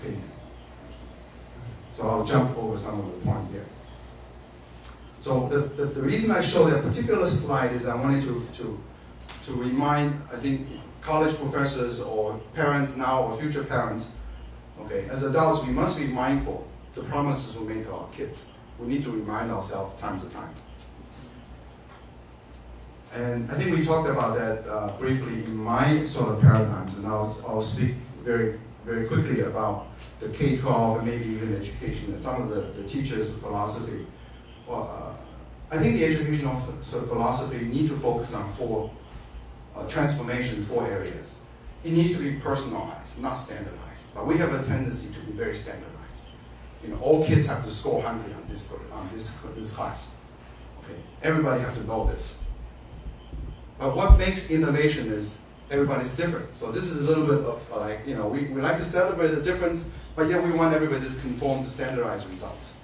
opinion. So I'll jump over some of the point here. So the reason I show that particular slide is I wanted to remind, I think, college professors or parents now or future parents, okay, as adults we must be mindful the promises we make to our kids. We need to remind ourselves time to time. And I think we talked about that briefly in my sort of paradigms, and I'll speak very, very quickly about the K-12 and maybe even education and some of the teachers' philosophy. I think the educational sort of philosophy need to focus on four areas. It needs to be personalized, not standardized. But we have a tendency to be very standardized. You know, all kids have to score 100 on this class. Okay, everybody have to know this. But what makes innovation is everybody's different. So this is a little bit of like, you know, we like to celebrate the difference, but yet we want everybody to conform to standardized results.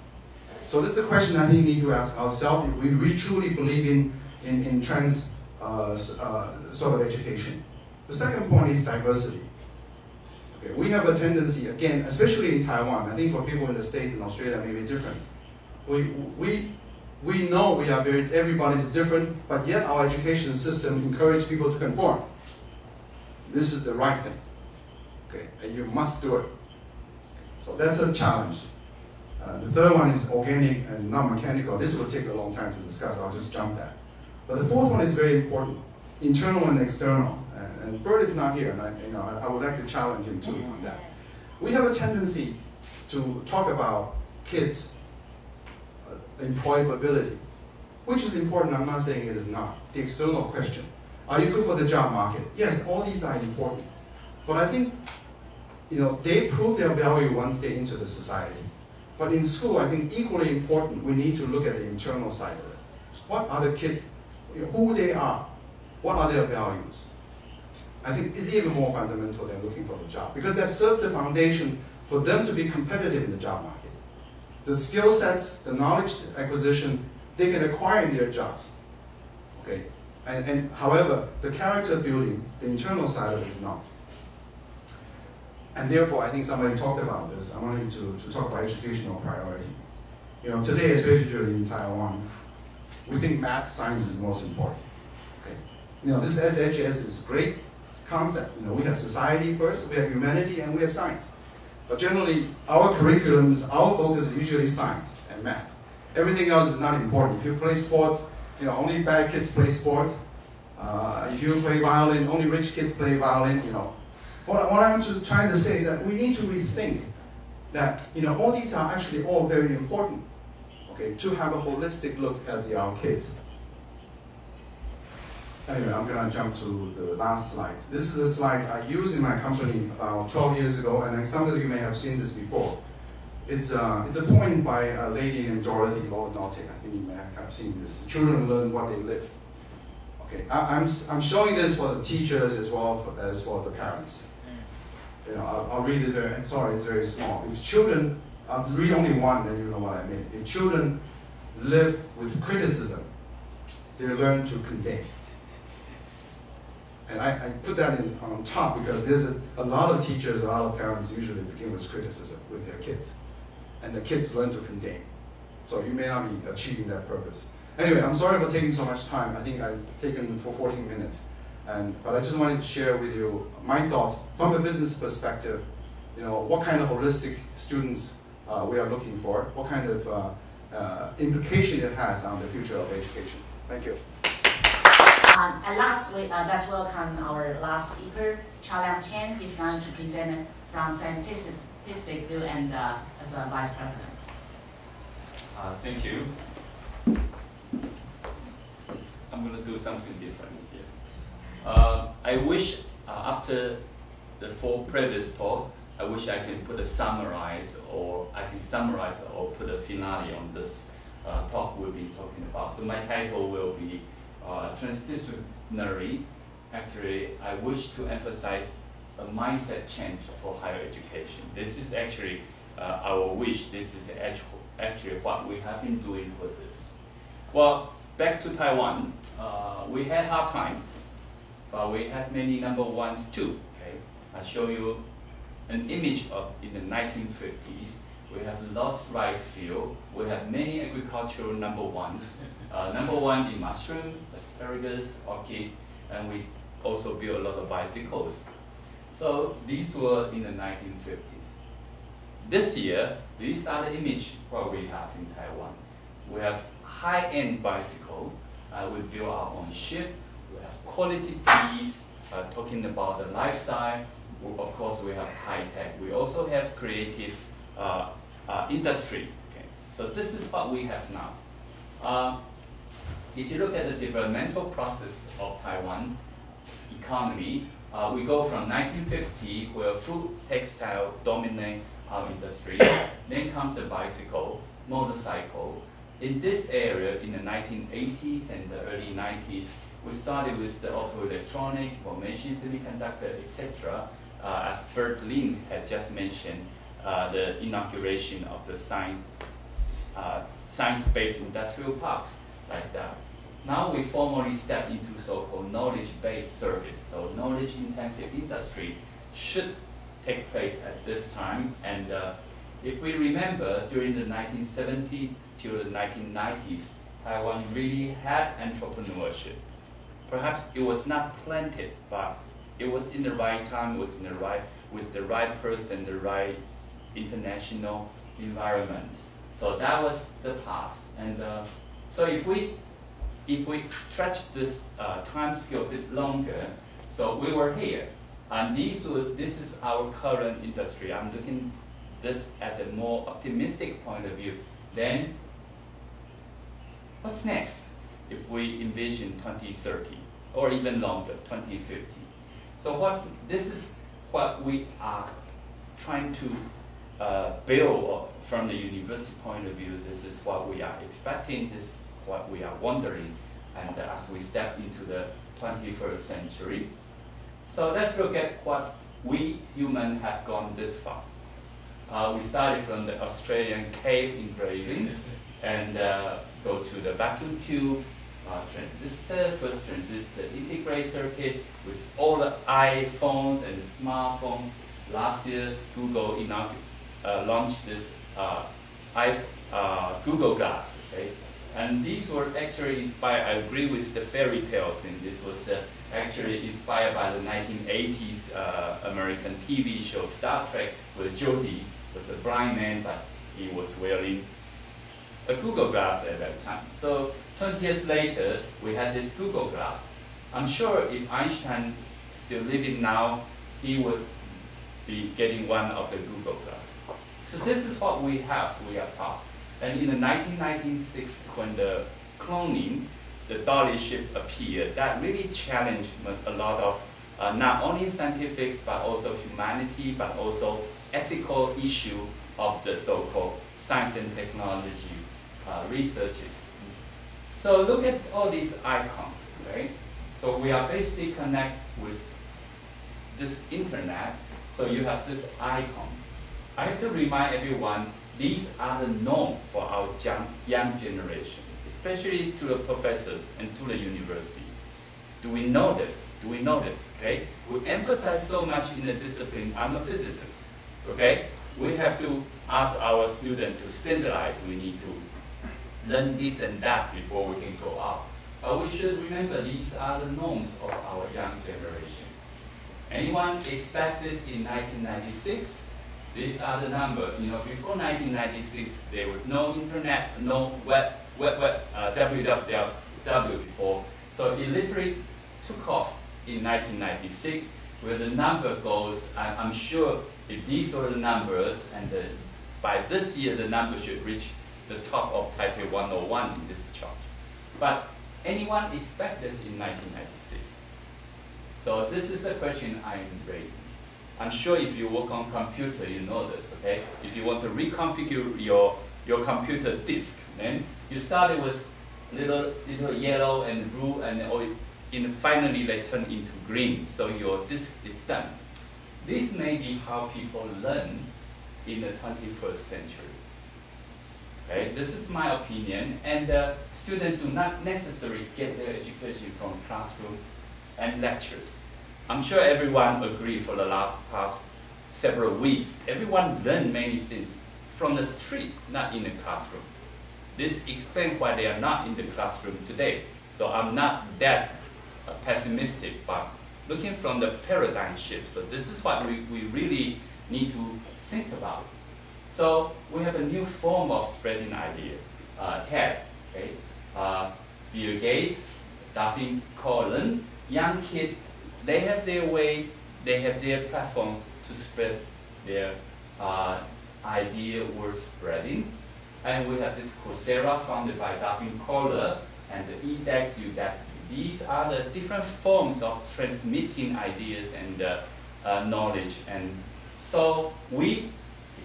So this is a question I think we need to ask ourselves if we truly believe in trans sort of education. The second point is diversity. Okay, we have a tendency, again, especially in Taiwan, I think for people in the States and Australia it may be different. We know everybody's different, but yet our education system encourages people to conform. This is the right thing, okay, and you must do it. So that's a challenge. The third one is organic and non-mechanical. This will take a long time to discuss, I'll just jump that. But the fourth one is very important, internal and external. And Bert is not here, and I would like to challenge him too on that. We have a tendency to talk about kids' employability, which is important. I'm not saying it is not. The external question: are you good for the job market? Yes, all these are important, but I think they prove their value once they enter the society. But in school, I think equally important, we need to look at the internal side of it. What are the kids? Who they are? What are their values? I think it's even more fundamental than looking for the job, because that serves the foundation for them to be competitive in the job market. The skill sets, the knowledge acquisition, they can acquire in their jobs. Okay, and however, the character building, the internal side of it is not. And therefore, I think somebody talked about this. I wanted to talk about educational priority. Today, especially in Taiwan, we think math, science is most important. Okay, this SHS is a great concept. We have society first, we have humanity, and we have science. But generally, our curriculums, our focus is usually science and math. Everything else is not important. If you play sports, only bad kids play sports. If you play violin, only rich kids play violin. What I'm just trying to say is that we need to rethink that all these are actually all very important. Okay, to have a holistic look at our kids. Anyway, I'm going to jump to the last slide. This is a slide I used in my company about 12 years ago, and some of you may have seen this before. It's a poem by a lady named Dorothy Lord-Nautic. I think you may have seen this. Children learn what they live. Okay, I'm showing this for the teachers as well as for the parents. I'll read it there. Sorry, it's very small. If children, I'll read only one, then you know what I mean. If children live with criticism, they learn to condemn. And I put that on top because there's a lot of teachers, a lot of parents usually begin with criticism with their kids. And the kids learn to condemn. So you may not be achieving that purpose. Anyway, I'm sorry for taking so much time. I think I've taken for 14 minutes. But I just wanted to share with you my thoughts from a business perspective, what kind of holistic students we are looking for, what kind of implication it has on the future of education. Thank you. And last, let's welcome our last speaker, Cha-Liang Chen. He's going to present from scientific view and as a vice president. Thank you. I'm going to do something different here. I wish after the 4 previous talk, I wish I can put a summarize, or I can summarize or put a finale on this talk we'll be talking about. So my title will be Transdisciplinary. Actually, I wish to emphasize a mindset change for higher education. This is actually our wish. This is actually what we have been doing for this. Well, back to Taiwan, we had hard time, but we had many number ones too. Okay, I'll show you an image of in the 1950s. We have lost rice field. We have many agricultural number ones. Number one in mushroom, asparagus, orchids, and we also built a lot of bicycles. So these were in the 1950s. This year, these are the image what we have in Taiwan. We have high-end bicycle. We build our own ship. We have quality teas, talking about the lifestyle. Of course, we have high-tech. We also have creative industry. Okay. So this is what we have now. If you look at the developmental process of Taiwan economy, we go from 1950, where food, textile dominate our industry. Then comes the bicycle, motorcycle. In this area, in the 1980s and the early 90s, we started with the auto electronic, information semiconductor, etc. As Bert Lin had just mentioned, the inauguration of the science-based industrial parks like that. Now we formally step into so-called knowledge-based service. So knowledge-intensive industry should take place at this time. And if we remember, during the 1970s till the 1990s, Taiwan really had entrepreneurship. Perhaps it was not planted, but it was in the right time, was in the right, with the right person, the right international environment. So that was the past. And so if we stretch this time scale a bit longer, so we were here. And this is our current industry. I'm looking this at a more optimistic point of view. Then, what's next if we envision 2030 or even longer, 2050? So this is what we are trying to build from the university point of view. This is what we are expecting. This is what we are wondering. And as we step into the 21st century. So let's look at what we humans have gone this far. We started from the Australian cave engraving and go to the vacuum tube, transistor, first transistor integrate circuit with all the iPhones and the smartphones. Last year, Google launched this Google Glass. Okay? And these were actually inspired, I agree with the fairy tales, and this was actually inspired by the 1980s American TV show Star Trek, where Jody was a blind man, but he was wearing a Google Glass at that time. So 20 years later, we had this Google Glass. I'm sure if Einstein still living now, he would be getting one of the Google Glass. So this is what we have, we are taught. And in the 1996, when the cloning, the dolly ship appeared, that really challenged a lot of not only scientific, but also humanity, but also ethical issue of the so-called science and technology researches. So look at all these icons, right? So we are basically connected with this internet. So you have this icon. I have to remind everyone, these are the norm for our young generation, especially to the professors and to the universities. Do we know this? Do we know this? Okay? We emphasize so much in the discipline. I'm a physicist. Okay? We have to ask our students to standardize. We need to learn this and that before we can go out. But we should remember these are the norms of our young generation. Anyone expect this in 1996? These are the numbers. You know, before 1996, there was no internet, no www before. So it literally took off in 1996, where the number goes. I'm sure if these are the numbers, and by this year the number should reach the top of Taipei 101 in this chart. But anyone expect this in 1996? So this is a question I'm raising. I'm sure if you work on computer, you know this, okay? If you want to reconfigure your computer disk, then you started with little yellow and blue, and finally they turn into green, so your disk is done. This may be how people learn in the 21st century. Okay? This is my opinion, and students do not necessarily get their education from classroom and lectures. I'm sure everyone agreed for the past several weeks, everyone learned many things from the street, not in the classroom. This explains why they are not in the classroom today. So I'm not that pessimistic, but looking from the paradigm shift. So this is what we really need to think about. So we have a new form of spreading idea. TED, okay? Bill Gates, Daphne Collin, young kids, they have their way, they have their platform to spread their idea worth spreading. And we have this Coursera founded by Daphne Collin and the edX, Udacity. These are the different forms of transmitting ideas and knowledge. And so we,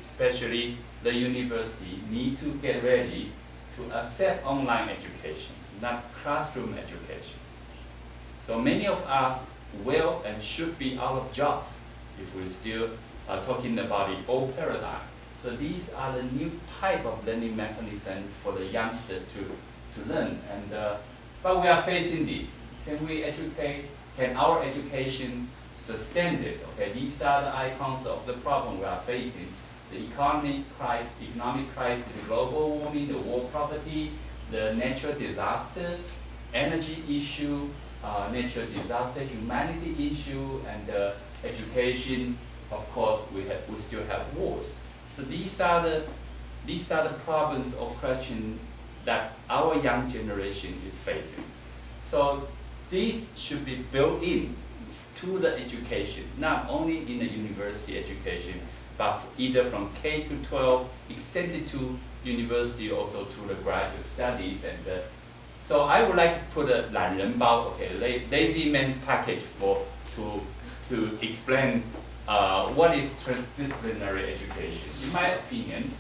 especially the university, need to get ready to accept online education, not classroom education. So many of us will and should be out of jobs if we're still talking about the old paradigm. So these are the new type of learning mechanism for the youngster to learn. And but we are facing this. Can we educate? Can our education sustain this? Okay, these are the icons of the problem we are facing: the economic crisis, the global warming, the war poverty, the natural disaster, energy issue, natural disaster, humanity issue, and education. Of course, we still have wars. So these are the problems or questions that our young generation is facing. So these should be built in to the education, not only in the university education, but either from K to 12, extended to university, also to the graduate studies. And so I would like to put a 懒人包, okay, lazy man's package to explain what is transdisciplinary education. In my opinion,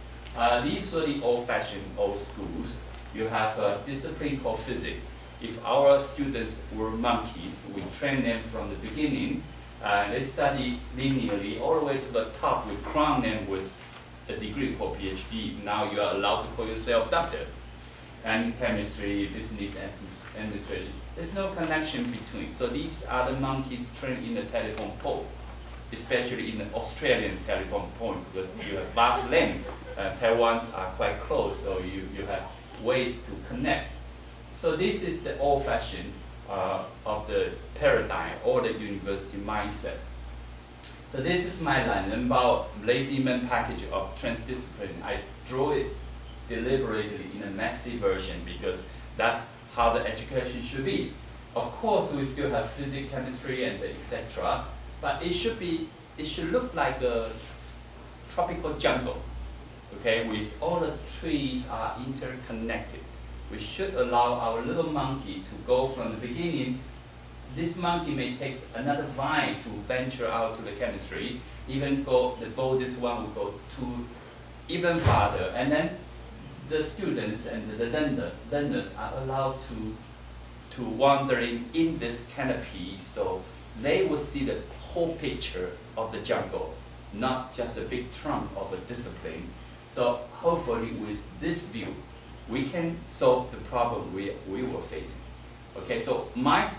these are the old-fashioned old schools. You have a discipline called physics. If our students were monkeys, we train them from the beginning. They study linearly all the way to the top. We crown them with a degree called PhD. Now you are allowed to call yourself doctor. And chemistry, business, and administration. There's no connection between. So these are the monkeys trained in the telephone pole, especially in the Australian telephone pole, because you have vast length. Taiwan's are quite close, so you have ways to connect. So this is the old-fashioned of the paradigm or the university mindset. So this is my 懒人包 lazy man package of transdiscipline. I draw it deliberately in a messy version because that's how the education should be. Of course, we still have physics, chemistry, and etc. But it should look like a tropical jungle, okay, with all the trees are interconnected. We should allow our little monkey to go from the beginning. This monkey may take another vine to venture out to the chemistry, even go, the boldest one will go to even farther. And then the students and the learners are allowed to wander in this canopy, so they will see the whole picture of the jungle, not just a big trunk of a discipline. So hopefully with this view, we can solve the problem we were facing. Okay, so my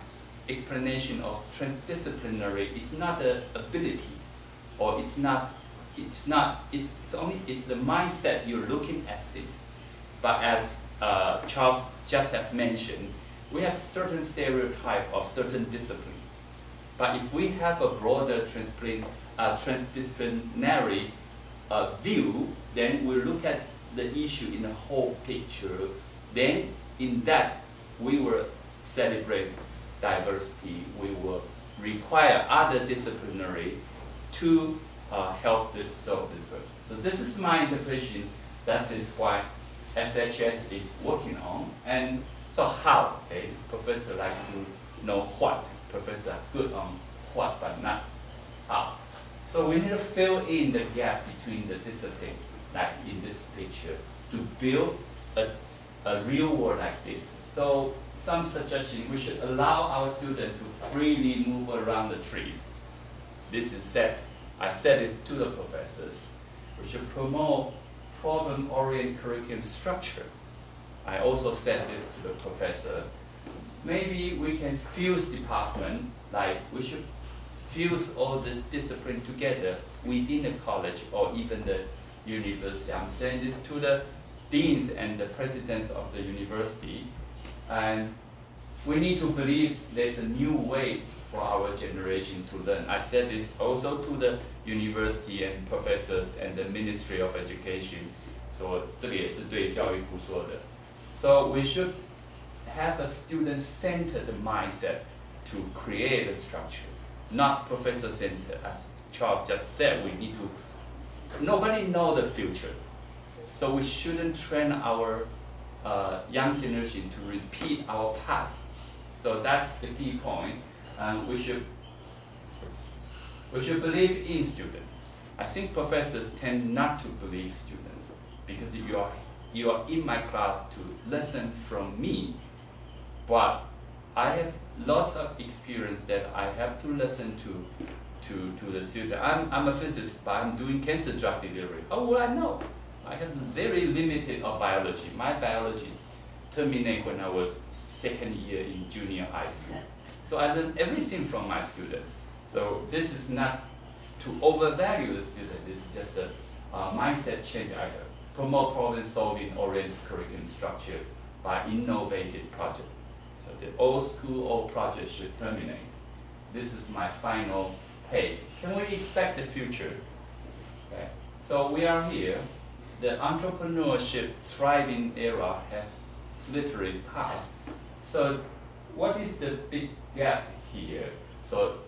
explanation of transdisciplinary is not the ability, or it's the mindset you're looking at things. But as Charles just have mentioned, we have certain stereotype of certain discipline. But if we have a broader transdisciplinary view, then we look at the issue in the whole picture. Then in that, we will celebrate diversity. We will require other disciplinary to help this solve this question. So this is my interpretation. That is why SHS is working on. And so how? Okay, professor likes to know what. Professor good on what, but not how. So we need to fill in the gap between the discipline, like in this picture, to build a real world like this. So some suggestion, we should allow our students to freely move around the trees. This is said, I said this to the professors. We should promote problem-oriented curriculum structure. I also said this to the professor. Maybe we can fuse department, like we should fuse all this discipline together within the college or even the university. I'm saying this to the deans and the presidents of the university. And we need to believe there's a new way for our generation to learn. I said this also to the university and professors and the Ministry of Education. So 这个也是对教育部说的。So we should have a student-centered mindset to create a structure, not professor-centered. As Charles just said, we need to, nobody knows the future. So we shouldn't train our young generation to repeat our past. So that's the key point. And we should believe in students. I think professors tend not to believe students because you are in my class to listen from me, but I have lots of experience that I have to listen to the student. I'm a physicist, but I'm doing cancer drug delivery. Oh, well, I know. I have very limited of biology. My biology terminated when I was second year in junior high school. So I learned everything from my student. So this is not to overvalue the student. This is just a mindset change. I promote problem-solving oriented curriculum structure by innovative project. So the old school, old project should terminate. This is my final page. Can we expect the future? Okay. So we are here. The entrepreneurship thriving era has literally passed. So what is the big gap here? So